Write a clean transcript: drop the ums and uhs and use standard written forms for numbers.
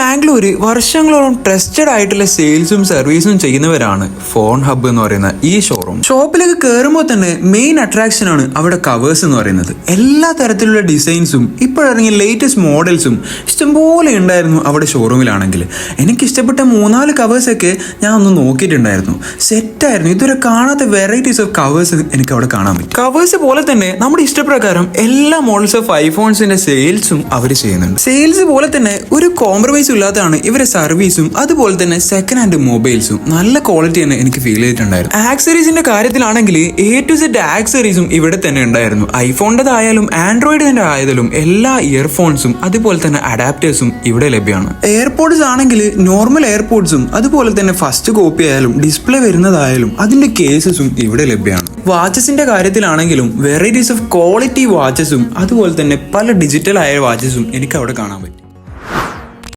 മാംഗ്ലൂര് വർഷങ്ങളോളം ട്രസ്റ്റഡ് ആയിട്ടുള്ള സെയിൽസും സർവീസും ചെയ്യുന്നവരാണ് ഫോൺ ഹബ്ബ് എന്ന് പറയുന്ന ഈ ഷോറൂം. ഷോപ്പിലേക്ക് കയറുമ്പോൾ തന്നെ മെയിൻ അട്രാക്ഷൻ ആണ് അവിടെ കവേഴ്സ് എന്ന് പറയുന്നത്. എല്ലാ തരത്തിലുള്ള ഡിസൈൻസും ഇപ്പോഴിറങ്ങിയ ലേറ്റസ്റ്റ് മോഡൽസും ഇഷ്ടംപോലെ ഉണ്ടായിരുന്നു അവിടെ ഷോറൂമിലാണെങ്കിൽ. എനിക്ക് ഇഷ്ടപ്പെട്ട 3-4 കവേഴ്സൊക്കെ ഞാൻ ഒന്ന് നോക്കിയിട്ടുണ്ടായിരുന്നു. സെറ്റായിരുന്നു. ഇതുവരെ കാണാത്ത വെറൈറ്റീസ് ഓഫ് കവേഴ്സ് എനിക്ക് അവിടെ കാണാൻ പറ്റും. കവേഴ്സ് പോലെ തന്നെ നമ്മുടെ ഇഷ്ടപ്രകാരം എല്ലാ മോഡൽസ് ഓഫ് ഐഫോൺസിന്റെ സെയിൽസും അവർ ചെയ്യുന്നുണ്ട്. സെയിൽസ് പോലെ തന്നെ ഒരു കോംപ്രമൈസ് ഇല്ലാത്തതാണ് ഇവരെ സർവീസും അതുപോലെ തന്നെ സെക്കൻഡ് ഹാൻഡ് മൊബൈൽസും നല്ല ക്വാളിറ്റി തന്നെ എനിക്ക് ഫീൽ ചെയ്തിട്ടുണ്ടായിരുന്നു. ആക്സറീസിന്റെ കാര്യത്തിലാണെങ്കിൽ A to Z ആക്സറീസും ഇവിടെ തന്നെ ഉണ്ടായിരുന്നു. ഐഫോണിൻ്റെതായാലും ആൻഡ്രോയിഡിന്റെ ആയതിലും എല്ലാ ഇയർഫോൺസും അതുപോലെ തന്നെ അഡാപ്റ്റേഴ്സും ഇവിടെ ലഭ്യമാണ്. എയർപോഡ്സ് ആണെങ്കിൽ നോർമൽ എയർപോഡ്സും അതുപോലെ തന്നെ ഫസ്റ്റ് കോപ്പി ആയാലും ഡിസ്പ്ലേ വരുന്നതായാലും അതിന്റെ കേസസും ഇവിടെ ലഭ്യമാണ്. വാച്ചസിന്റെ കാര്യത്തിലാണെങ്കിലും വെറൈറ്റീസ് ഓഫ് ക്വാളിറ്റി വാച്ചസും അതുപോലെ തന്നെ പല ഡിജിറ്റൽ ആയ വാച്ചസും എനിക്ക് അവിടെ കാണാൻ പറ്റും.